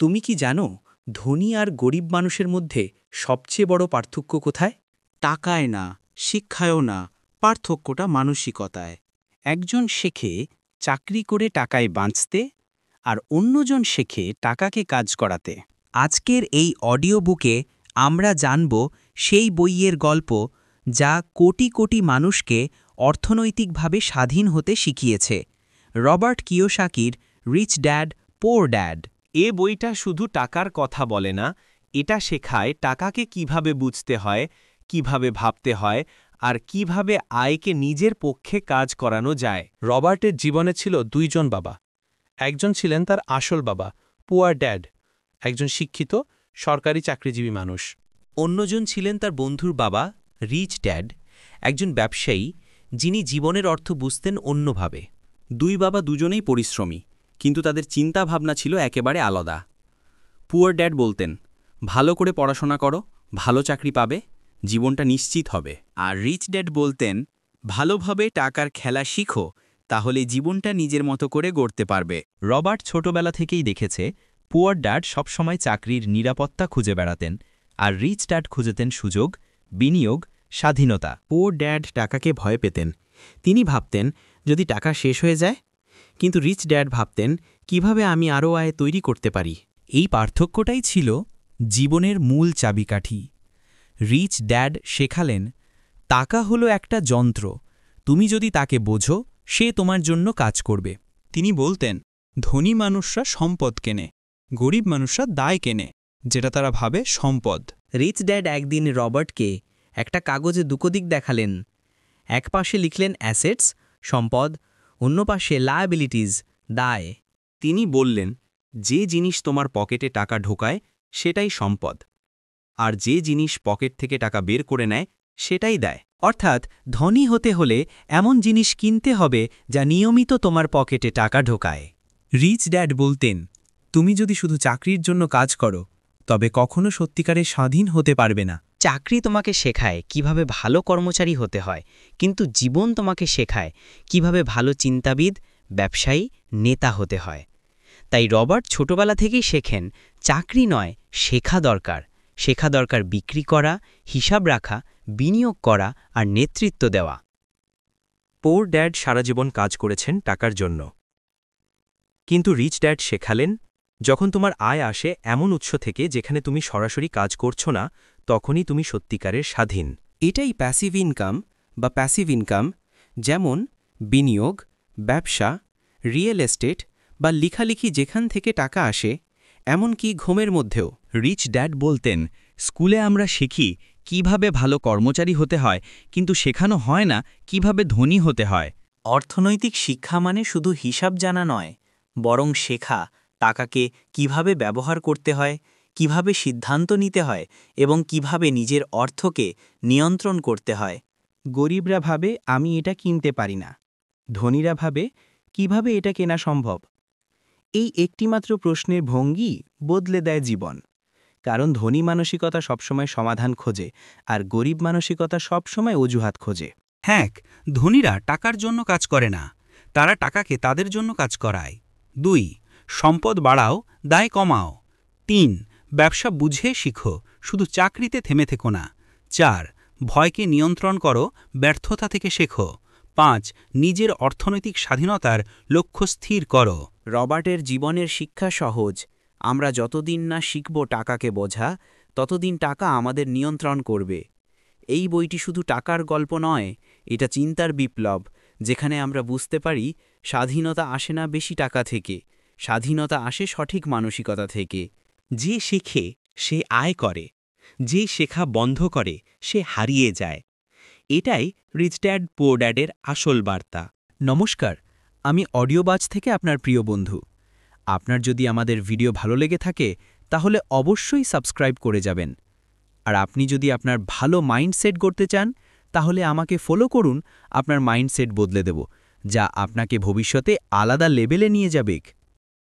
তুমি কি জানো ধনী আর গরিব মানুষের মধ্যে সবচেয়ে বড় পার্থক্য কোথায়? টাকায় না, শিক্ষায়ও না, পার্থক্যটা মানসিকতায়। একজন শেখে চাকরি করে টাকায় বাঁচতে, আর অন্যজন শেখে টাকাকে কাজ করাতে। আজকের এই অডিও বুকে আমরা জানব সেই বইয়ের গল্প যা কোটি কোটি মানুষকে অর্থনৈতিকভাবে স্বাধীন হতে শিখিয়েছে, রবার্ট কিয়োসাকির রিচ ড্যাড পোর ড্যাড। এ বইটা শুধু টাকার কথা বলে না, এটা শেখায় টাকাকে কিভাবে বুঝতে হয়, কিভাবে ভাবতে হয়, আর কিভাবে আয়কে নিজের পক্ষে কাজ করানো যায়। রবার্টের জীবনে ছিল দুইজন বাবা। একজন ছিলেন তার আসল বাবা, পুয়ার ড্যাড, একজন শিক্ষিত সরকারি চাকরিজীবী মানুষ। অন্যজন ছিলেন তার বন্ধুর বাবা, রিচ ড্যাড, একজন ব্যবসায়ী যিনি জীবনের অর্থ বুঝতেন অন্যভাবে। দুই বাবা দুজনেই পরিশ্রমী, কিন্তু তাদের চিন্তা ভাবনা ছিল একেবারে আলাদা। পুয়ার ড্যাড বলতেন, ভালো করে পড়াশোনা করো, ভালো চাকরি পাবে, জীবনটা নিশ্চিত হবে। আর রিচ ড্যাড বলতেন, ভালোভাবে টাকার খেলা শিখো, তাহলে জীবনটা নিজের মতো করে গড়তে পারবে। রবার্ট ছোটবেলা থেকেই দেখেছে পুয়ার ড্যাড সবসময় চাকরির নিরাপত্তা খুঁজে বেড়াতেন, আর রিচ ড্যাড খুঁজতেন সুযোগ, বিনিয়োগ, স্বাধীনতা। পুয়ার ড্যাড টাকাকে ভয় পেতেন। তিনি ভাবতেন যদি টাকা শেষ হয়ে যায়, কিন্তু রিচ ড্যাড ভাবতেন কিভাবে আমি আরও আয় তৈরি করতে পারি। এই পার্থক্যটাই ছিল জীবনের মূল চাবিকাঠি। রিচ ড্যাড শেখালেন, টাকা হলো একটা যন্ত্র, তুমি যদি তাকে বোঝো সে তোমার জন্য কাজ করবে। তিনি বলতেন, ধনী মানুষরা সম্পদ কেনে, গরিব মানুষরা দায় কেনে, যেটা তারা ভাবে সম্পদ। রিচ ড্যাড একদিন রবার্টকে একটা কাগজে দুটো দিক দেখালেন। এক পাশে লিখলেন অ্যাসেটস, সম্পদ, অন্য পাশে লায়াবিলিটিজ, দায়। তিনি বললেন, যে জিনিস তোমার পকেটে টাকা ঢোকায় সেটাই সম্পদ, আর যে জিনিস পকেট থেকে টাকা বের করে নেয় সেটাই দায়। অর্থাৎ ধনী হতে হলে এমন জিনিস কিনতে হবে যা নিয়মিত তোমার পকেটে টাকা ঢোকায়। রিচ ড্যাড বলতেন, তুমি যদি শুধু চাকরির জন্য কাজ করো তবে কখনো সত্যিকারের স্বাধীন হতে পারবে না। চাকরি তোমাকে শেখায় কিভাবে ভালো কর্মচারী হতে হয়, কিন্তু জীবন তোমাকে শেখায় কিভাবে ভালো চিন্তাবিদ, ব্যবসায়ী, নেতা হতে হয়। তাই রবার্ট ছোটবেলা থেকেই শেখেন, চাকরি নয়, শেখা দরকার বিক্রি করা, হিসাব রাখা, বিনিয়োগ করা আর নেতৃত্ব দেওয়া। পোর ড্যাড সারা জীবন কাজ করেছেন টাকার জন্য, কিন্তু রিচ ড্যাড শেখালেন, যখন তোমার আয় আসে এমন উৎস থেকে যেখানে তুমি সরাসরি কাজ করছো না, তখনই তুমি সত্যিকারের স্বাধীন। এটাই প্যাসিভ ইনকাম, যেমন বিনিয়োগ, ব্যবসা, রিয়েল এস্টেট বা লেখালেখি, যেখান থেকে টাকা আসে, এমনকি ঘুমের মধ্যেও। রিচ ড্যাড বলতেন, স্কুলে আমরা শিখি কিভাবে ভালো কর্মচারী হতে হয়, কিন্তু শেখানো হয় না কিভাবে ধনী হতে হয়। অর্থনৈতিক শিক্ষা মানে শুধু হিসাব জানা নয়, বরং শেখা টাকাকে কিভাবে ব্যবহার করতে হয়, কিভাবে সিদ্ধান্ত নিতে হয় এবং কিভাবে নিজের অর্থকে নিয়ন্ত্রণ করতে হয়। গরিবরা ভাবে আমি এটা কিনতে পারি না, ধনীরা ভাবে কিভাবে এটা কেনা সম্ভব। এই একটিমাত্র প্রশ্নের ভঙ্গি বদলে দেয় জীবন। কারণ ধনী মানসিকতা সবসময় সমাধান খোঁজে, আর গরিব মানসিকতা সবসময় অজুহাত খোঁজে। হ্যাঁ, ধনীরা টাকার জন্য কাজ করে না, তারা টাকাকে তাদের জন্য কাজ করায়। 2. সম্পদ বাড়াও, দায় কমাও। 3. ব্যবসা বুঝে শিখো, শুধু চাকরিতে থেমে থেকো না। 4. ভয়কে নিয়ন্ত্রণ করো, ব্যর্থতা থেকে শেখো। 5. নিজের অর্থনৈতিক স্বাধীনতার লক্ষ্য স্থির করো। রবার্টের জীবনের শিক্ষা সহজ, আমরা যতদিন না শিখব টাকাকে বোঝা, ততদিন টাকা আমাদের নিয়ন্ত্রণ করবে। এই বইটি শুধু টাকার গল্প নয়, এটা চিন্তার বিপ্লব, যেখানে আমরা বুঝতে পারি স্বাধীনতা আসে না বেশি টাকা থেকে, স্বাধীনতা আসে সঠিক মানসিকতা থেকে। যে শেখে সে আয় করে, যে শেখা বন্ধ করে সে হারিয়ে যায়। এটাই রিচ ড্যাড পোর ড্যাডের আসল বার্তা। নমস্কার, আমি অডিওবাজ থেকে আপনার প্রিয় বন্ধু। আপনার যদি আমাদের ভিডিও ভালো লেগে থাকে তাহলে অবশ্যই সাবস্ক্রাইব করে যাবেন। আর আপনি যদি আপনার ভালো মাইন্ডসেট গড়তে চান তাহলে আমাকে ফলো করুন, আপনার মাইন্ডসেট বদলে দেব, যা আপনাকে ভবিষ্যতে আলাদা লেভেলে নিয়ে যাবে।